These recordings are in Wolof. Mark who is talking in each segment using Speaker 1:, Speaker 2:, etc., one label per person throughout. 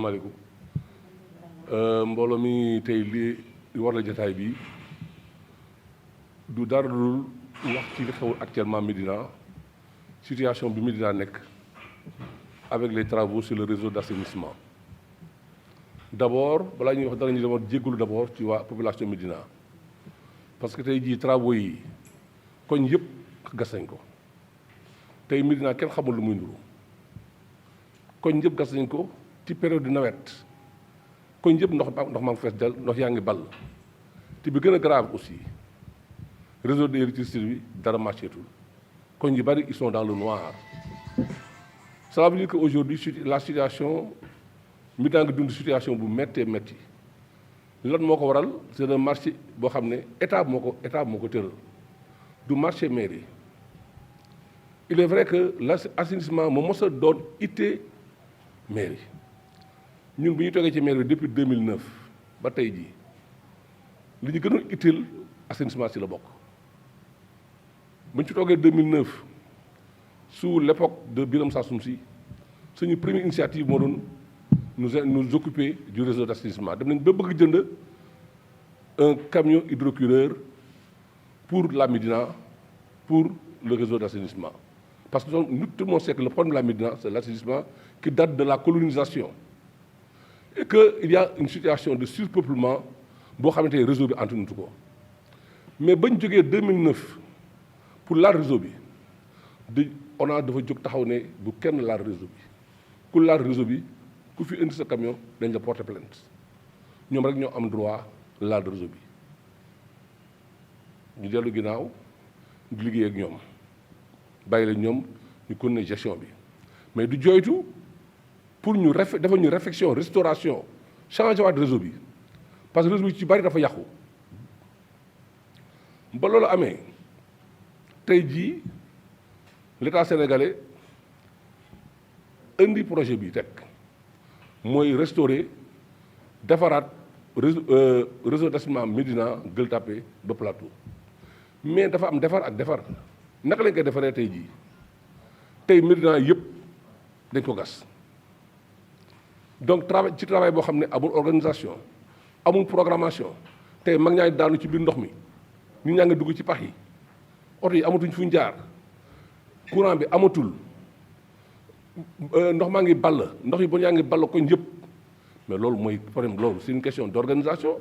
Speaker 1: asalaamaaleykum mbooloo mi tey li war la jotaay bi du dara dul wax ci li xew actuellement Médina situation bi Médina nekk avec les travaux sur le réseau d'assainissement. D'abord balaa ñuy wax dara ñu demoon jéggalu d'abord ci waa population Médina parce que tey jii travaux yi koñ yëpp gas nañ ko tey Médina kenn xamul lu muy nduru koñ yëpp gas nañ ko ci période de nawet koñ yëpp ndox maa ngi fees dal ndox yaa ngi ball te bi gën a grave aussi réseau d'électricité bi dara marchétul koñ yu bari ils sont dans le noir. Ça veut dire que aujourd'hui la situation Médina ngi dund situation bu méttee métti lan moo ko waral c'est un marché boo xam ne état moo ko tëral du marché mairie. Il est vrai que l'assainissement moo mos a doon ittee mairie ñun bu ñu toogee ci mairie depuis 2009 ba tey jii li ñu gënoon itteel assainissement ci la bokk bu ñu ci toogee 2009 sous l'époque de Birame Sassoum Sy suñu première initiative moo doon nous occuper du réseau d'assainissement dem nañ ba bëgg jënd un camion hydrocureur pour la Médina pour le réseau d'assainissement parce que tout le monde sait que le problème de la Médina c'est l'assainissement qui date de la colonisation et que il y a une situation de surpeuplement boo xamante ne réseau bi antunutu ko mais bañ jógee 2009 pour laal réseau bi on a dafa jóg taxaw ne bu kenn laal réseau bi ku laal réseau bi ku fi indi sa camion dañ la porter plainte ñoom rek ñoo am droit laal réseau bi ñu dellu ginnaaw di liggéey ak ñoom bàyyi la ñoom ñu continuer gestion bi mais du jooytu pour ñu dafa ñu réflexion restauration changer waat réseau bi parce que réseau bi ci bari dafa yàqu ba loolu amee tey jii l'État sénégalais indi projet bi teg mooy restaurer defaraat réseau d'assainissement Médina Gueule Tapée ba Plateau mais dafa am defar ak defar naka lañ koy defaree tey jii tey Médina yëpp dañ ko gas donc travail boo xam ne amul organisation amul programmation tey mag ñaa ngi daanu ci biir ndox mi ñu ñaa ngi dugg ci pax yi oto yi amatuñ fu ñu jaar courant bi amatul ndox maa ngi ball ndox yi ba ñaa ngi ball ko ñëpp mais loolu mooy problème loolu c'est une question d'organisation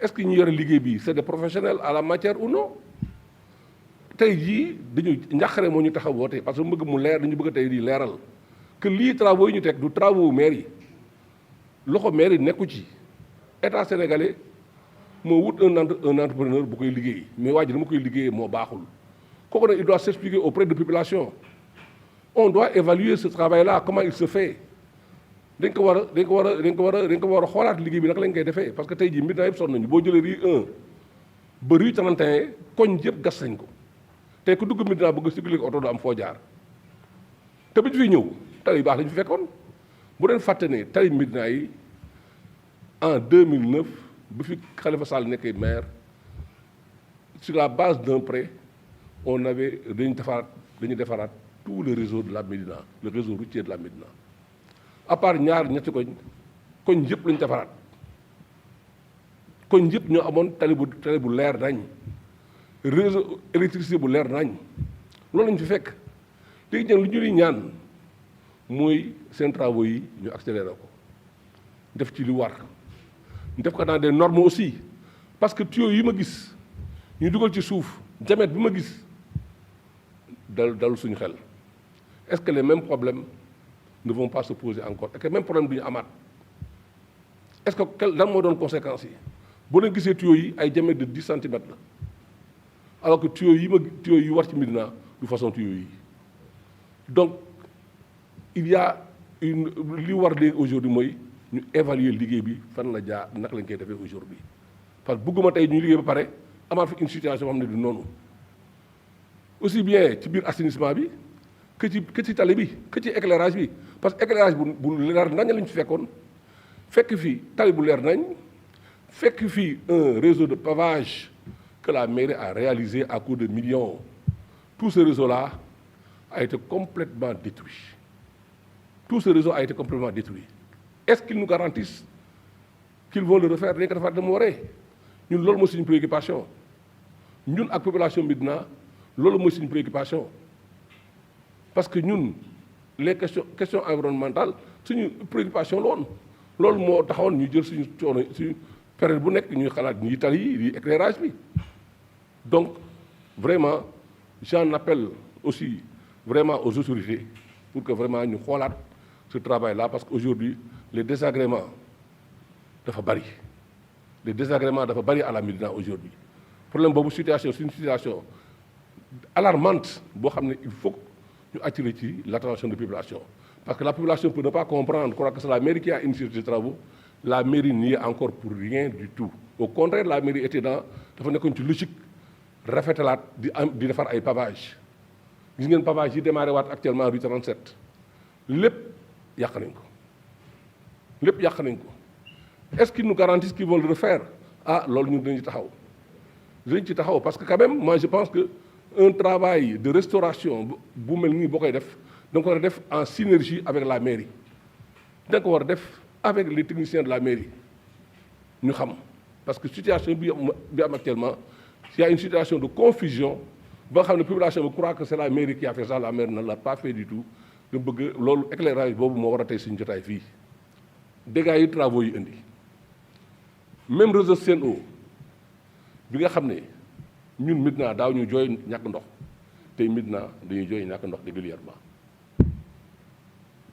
Speaker 1: est-ce que ñu yore liggéey bi c'est des professionnels à la matière ou non tey jii dañu njàqare moo ñu taxaw woote parce que bëgg mu leer dañu bëgg tey di leeral que lii travaux yi ñu teg du travaux maire yi loxo maire yi nekku ci état sénégalais moo wut un entrepreneur bu koy liggéey mais waa ji dama koy liggéeyee moo baaxul kooku nag il doit s'expliquer auprès de population on doit évaluer ce travail-là comment il se fait dañ ko war a xoolaat liggéey bi naka lañ koy defee parce que tey jii Médina yëpp sonn nañu boo jëlee rue 1 ba rue 31 koñ yëpp gas nañ ko tey ku dugg Médina bëgg circuler oto du am foo jaar te bu ñu fi ñëw tali yu baax lañu fi fekkoon bu leen fàtte ne tali Médina yi en 2009 bu fi Khalifa Sall nekkee maire sur la base d'un prêt on avait dañu defaraat tout le réseau de la Médina le réseau routier de la Médina à part ñaar ñetti koñ yëpp lañu defaraat koñ yëpp ñoo amoon tali bu leer nañ réseau électricité bu leer nañ loolu lañu fi fekk léegi nag lu ñu di ñaan mooy seen travaux yi ñu accéléré ko def ci li war def ko dans des normes aussi parce que tuyaux yi ma gis ñu dugal ci suuf diamètre bi ma gis dalul suñu xel est-ce que les mêmes problèmes ne vont pas se poser encore est-ce que même problème du ñu amaat est-ce que lan moo doon conséquences yi boo leen gisee tuyaux yi ay diamètre de 10 centimètres la alors que tuyaux yi war ci Médina du façon tuyaux yi donc il y a li war léegi aujourd'hui mooy ñu évaluer liggéey bi fan la jaar naka lañ koy defee aujourd'hui parce que bëgguma tey ñu liggéey ba pare amaat fi une situation boo xam ne du noonu aussi bien ci biir assainissement bi que ci tali bi que ci éclairage bi parce que éclairage bu leer nañ lañ fi fekkoon fekk fi tali bu leer nañ fekk fi un réseau de pavage que la mairie a réalisé à coût de millions tout ce réseau-là a été complètement détruit tout ce réseau a été complètement détruit est-ce qu'ils nous garantissent qu'ils vont le refaire dañ ko defaat dama waree ñun loolu mooy suñu préoccupation ñun ak population Médina loolu mooy suñu préoccupation parce que ñun les questions environnementales suñu préoccupation la woon loolu moo taxawoon ñu jël suñu coono suñu période bu nekk ñuy xalaat ñi tali yi di éclairage bi donc vraiment j'en appelle aussi vraiment aux autorités pour que vraiment ñu xoolaat ce travail là parce que aujourd'hui les désagréments dafa bari les désagréments dafa bari à la Médina aujourd'hui problème boobu situation c'est une situation alarmante boo xam ne il faut ñu attirer ci l'attention de la population parce que la population peut ne pas comprendre croire que c'est la mairie qui a initié ces travaux la mairie n'y est encore pour rien du tout au contraire la mairie était dans dafa nekkoon ci logique rafetalaat di defar ay pavage gis ngeen pavage yi démarré waat actuellement rue 37 lépp yàq nañ ko lépp yàq nañ ko est-ce qu'ils nous garantissent qu'ils vont le refaire ah loolu ñun dañu ci taxaw parce que quand même moi je pense que un travail de restauration bu mel nii boo koy def da nga ko war a def en synergie avec la mairie da nga ko war a def avec les techniciens de la mairie ñu xam parce que situation bi am actuellement il y a une situation de confusion ba nga xam ne population bi croit que c'est la mairie qui a fait ça la mairie ne l'a pas fait du tout nga bëgg loolu éclairage boobu moo war a tey suñu jotaay fii dégâts yi travaux yi indi même réseau Sen'Eau bi nga xam ne ñun Médina daaw ñu jooy ñàkk ndox tey Médina dañuy jooy ñàkk ndox régulièrement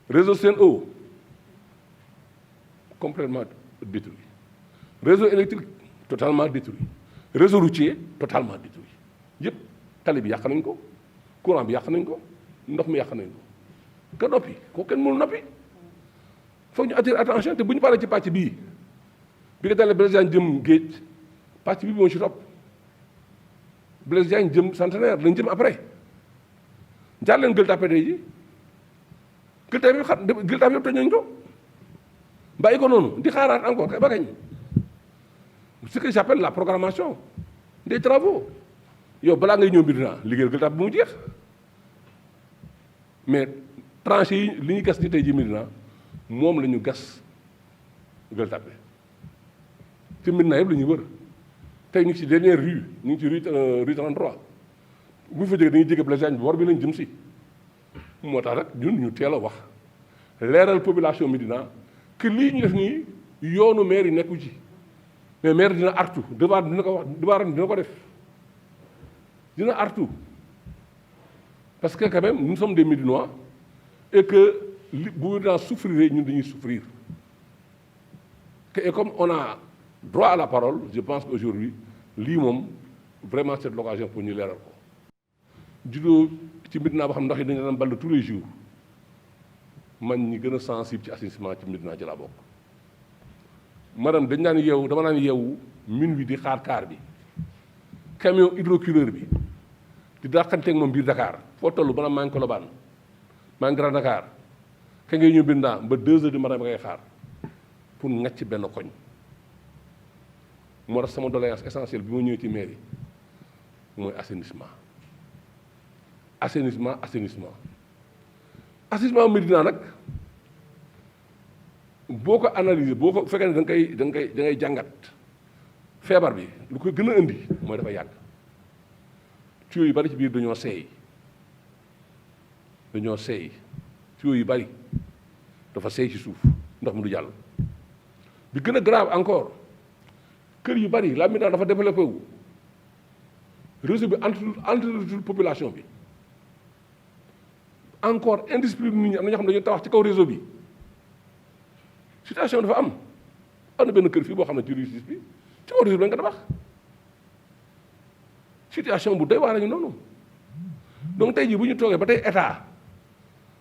Speaker 1: réseau Sen'Eau complètement détruit réseau électrique totalement détruit réseau routier totalement détruit yëpp tali bi yàq nañ ko courant bi yàq nañ ko ndox mi yàq nañ ko ka noppi ko kenn mënul noppi foog ñu attirer attention te bu ñu paree ci pàcc bii bi nga dalee Blaise Diagne jëm géej pàcc bii moo ci topp Blaise Diagne jëm Centenaire lañ jëm après jaar leen Gueule Tapée ji Gueule Tapée yëpp toj nañ ko bàyyi ko noonu di xaaraat encore ba kañ ce que j'appelle la programmation des travaux yow balaa ngay ñëw Médina liggéeyal Gueule Tapée bu mu jeex mais tranchées yi li ñu gas ni tey ji Médina moom la ñu gas Gueule Tapée ci Médina yëpp la ñuy wër tey ñu ngi ci dernière rue ñu ngi ci rue 33 bu ñu fa jógee dañuy jege Blaise Diagne bi war bi lañ jëm si moo tax rek ñun ñu teel a wax leeral population Médina que lii ñu def nii yoonu maire yi nekku ci mais maire dina artu devant dina ko wax devant dina ko def dina artu parce que quand même nous sommes des Médinois et que bu Médina souffrir ñun dañuy souffrir et comme on a droit à la parole je pense qu'aujourd'hui lii moom vraiment c'est l'occasion pour ñu leeral ko juddoo ci Médina boo xam ndox yi dañu daan ball tous les jours man ñi gën a sensible ci assainissement ci Médina ci laa bokk madame dañ naan yeewu dama naan yeewu minuit di xaar kaar bi camion hydrocureur bi di dàqanteeg moom biir Dakar foo toll bana maa ngi Colobane maa ngi Grand Dakar ka ngay ñëw Médina ba 2 heures du matin ba ngay xaar pour ngacc benn koñ moo tax sama doléance essentielle bi ma ñëwee ci mairie mooy assainissement Médina nag boo ko analyser boo ko fekkee ne da ngay jàngat feebar bi lu ko gën a indi mooy dafa yàgg tuyaux yu bari ci biir dañoo seey tuyaux yu bari dafa seey ci suuf ndox mi du jàll bi gën a grave encore kër yu bari la Médina dafa développé wu réseau bi entre population bi encore indiscipline nit ñi am na ñoo xam ne dañuy tabax ci kaw réseau bi situation dafa am na benn kër fii boo xam ne ci rue 6 bi ci kaw réseau bi lañ ko tabax situation bu doy waar lañu noonu donc tey jii bu ñu toogee ba tey état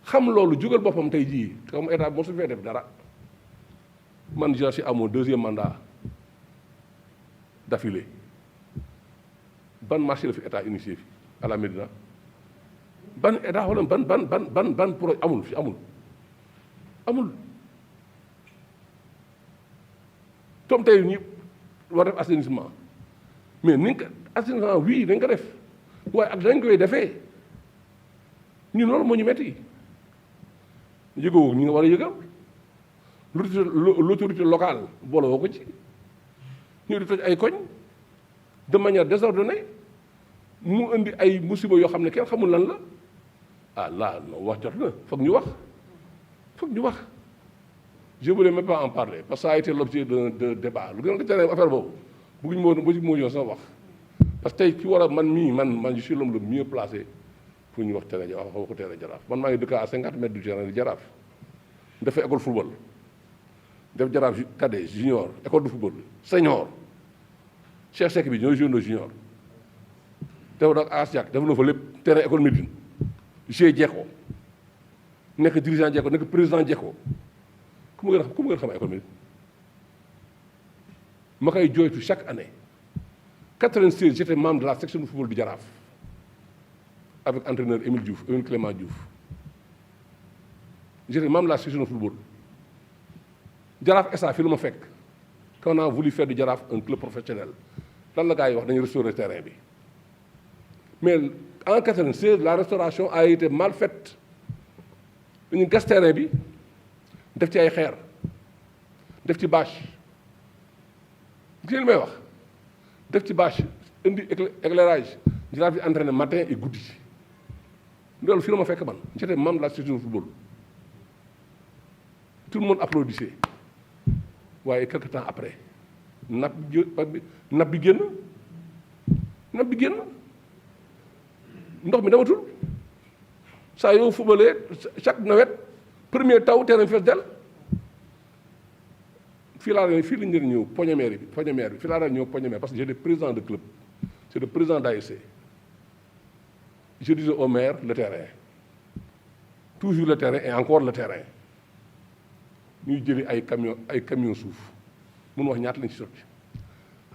Speaker 1: xam loolu jógal boppam tey jii comme état bi moo su fee def dara man je suis à mon 2e mandat d'affilée ban marché la fi état initié fi à la Médina ban état wala ban projet amul fi amul tom tey ñi war def assainissement mais ni nga ko assainissement oui dañ ko def waaye ak dañ koy defee ñun loolu moo ñu metti yëgoo ñi nga war a yëgal l'autorité locale boole woo ko ci ñu di toj ay koñ de manière désordonnée mu indi ay musiba yoo xam ne kenn xamul lan la ah là non wax jot na foog ñu wax je voulais même pas en parler parce que ça a été l'objet de débat lu gën a tere affaire boobu bëgguñu moo yoon sax wax parce que tey ki war a man je suis l'homme le mieux placé pour ñu wax terrain Jaraaf waxu terrain Jaraaf man maa ngi dëkk à 50 mètres du terrain de Jaraaf dafay école football def Jaraaf cadet junior école de football senior Cheikh Seck bi ñooy jeune junior teew nag As Diak def na fa lépp terrain école Médine G Jekko nekk dirigeant Jekko nekk président Jekko ku ma gën a xam école Médine ma koy jooytu chaque année 96 j'étais membre de la section de football du Jaraaf avec entraîneur Émile Clément Diouf j'étais membre de la section de football Jaraaf SA fi lu ma fekk quand on a voulu faire du Jaraaf un club professionnel lan la gars yi wax dañuy restaurer terrain bi mais en 96 la restauration a été mal faite dañu gas terrain bi def ci ay xeer def ci bâche gis ngeen may wax def ci bâche indi éclairage Jaraaf di entraîner matin et guddi loolu fi la ma fekk man j'étais membre de la section de football tout le monde applaudissait waaye quelque temps après napp bi génn ndox mi damatul saa yow footballee chaque nawet premier taw terrain fees del fii lañ leen ñëw poñemeer bi fii laa daan ñëw poñemeer parce que j'étais président de club c'est le président d'ASC je disais au maire le terrain toujours le terrain et encore le terrain ñuy jëli ay camion suuf mun wax ñaata lañ ci sotti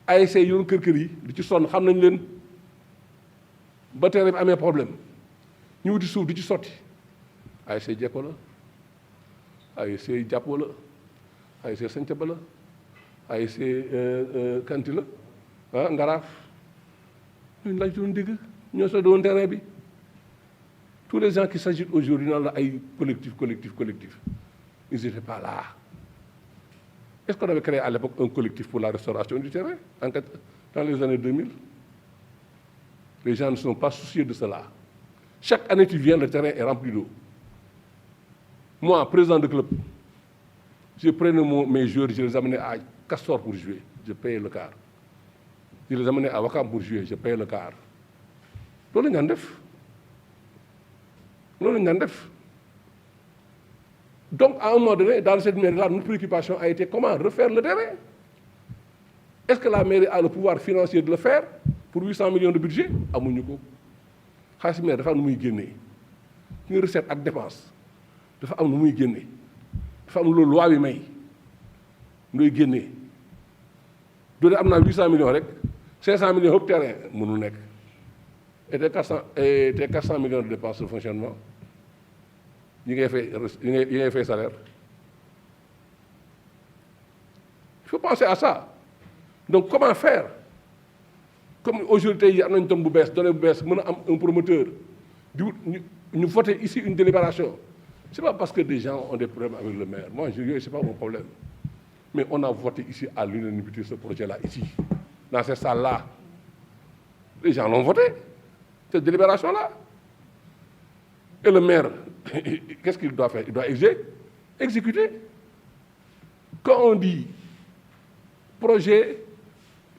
Speaker 1: ASC yi doon kër yi di ci sonn xam nañ leen ba terrain bi amee problème ñu wuti suuf di ci sotti ASC Jekko la ASC Jàppo la ASC Sancaba la ASC Kanti la Ngaraaf ñun lañ ci doon dégg ñoo soo doon terrain bi tous les gens qui s'agitent aujourd'hui naan la ay collectif ils n'étaient pas là. Est-ce qu'on avait créé à l'époque un collectif pour la restauration du terrain dans les années 2000? Les gens ne sont pas soucieux de cela. Chaque année tu viens, le terrain est rempli d'eau. Moi, président de club, je prenais mes joueurs, je les amenais à Castor pour jouer, je payais le quart. Je les amenais à Wakam pour jouer, je payais le quart. Loolu la ñu daan def. Donc, à un moment donné, dans cette mairie-là, notre préoccupation a été comment refaire le terrain. Est-ce que la mairie a le pouvoir financier de le faire pour 800 millions de budget? Amuñu ko xaalis maire dafa am nu muy génnee ñu recette ak dépense dafa am nu muy génnee dafa am loolu loi bi may ngay génnee doone am naa 800 millions rek 500 millions hëpp terrain mënul nekk et te 400 millions de dépenses de fonctionnement yi ngay fay salaire. Il faut penser à ça. Donc comment faire? Comme aujourd'hui il y a une tombe bu bees donné bu bees mën a am un promoteur ñu voter ici une délibération. C'est pas parce que des gens ont des problèmes avec le maire. Moi c'est pas mon problème. Mais on a voté ici à l'unanimité ce projet-là ici dans cette salle-là. Les gens l'ont voté cette délibération-là. Et le maire qu'est-ce qu'il doit faire? Il doit exécuter. Quand on dit projet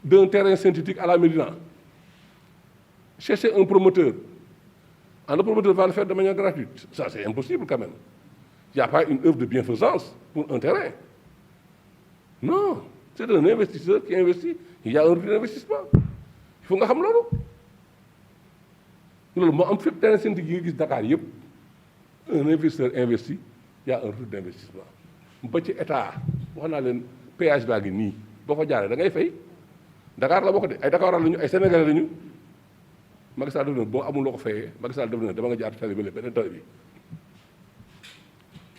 Speaker 1: d'un terrain synthétique à la Médina, chercher un promoteur. Le promoteur va le faire de manière gratuite. Ça, c'est impossible quand même. Il n'y a pas une œuvre de bienfaisance pour un terrain. Non, c'est un investisseur qui investit. Il y a un retour d'investissement. Il faut nga xam loolu. Loolu moo am fépp terrain synthétique yi nga gis Dakar yëpp. Un investisseur investit, il y a un retour d'investissement. Ba ci état wax naa leen péage baa ngi nii boo ko jaaree da ngay fay. Dakar la bokk de ay Dakar lañu ay Sénégalais lañu Macky Sall def na boo amul loo ko fayee Macky Sall def na dama nga jaar tali bi beneen tali bi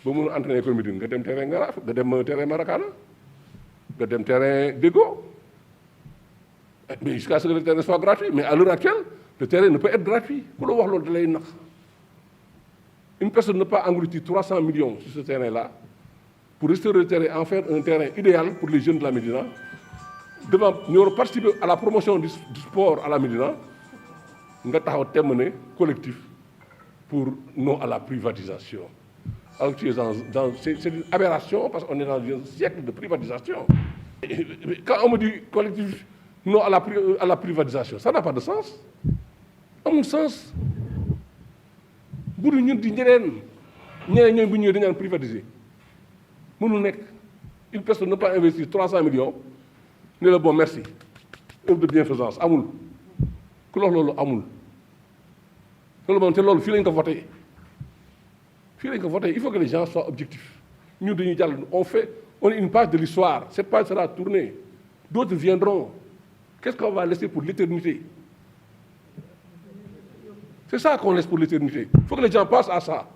Speaker 1: ba mun a entraîner ko Médine nga dem terrain Ngaraaf nga dem terrain Maracana nga dem terrain Déggo mais jusqu'à ce que le terrain soit gratuit mais à l'heure actuelle le terrain ne peut être gratuit ku la wax loolu da lay nax une personne ne peut pas engloutir 300 millions sur ce terrain là pour restaurer le terrain, en faire un terrain idéal pour les jeunes de la Médina. Nous avons participé à la promotion du sport à la Médina. Nous avons terminé collectif pour non à la privatisation. Alors c'est une aberration parce qu'on est dans un siècle de privatisation. Quand on me dit collectif non à la privatisation, ça n'a pas de sens. À mon sens, si nous avons privatisé, une personne ne peut pas investir 300 millions, ne le bon merci. Œuvre de bienfaisance, amoul. Amoul. Il faut que les gens soient objectifs. Nous, on est une page de l'histoire. Cette page sera tournée. D'autres viendront. Qu'est-ce qu'on va laisser pour l'éternité? C'est ça qu'on laisse pour l'éternité. Il faut que les gens passent à ça.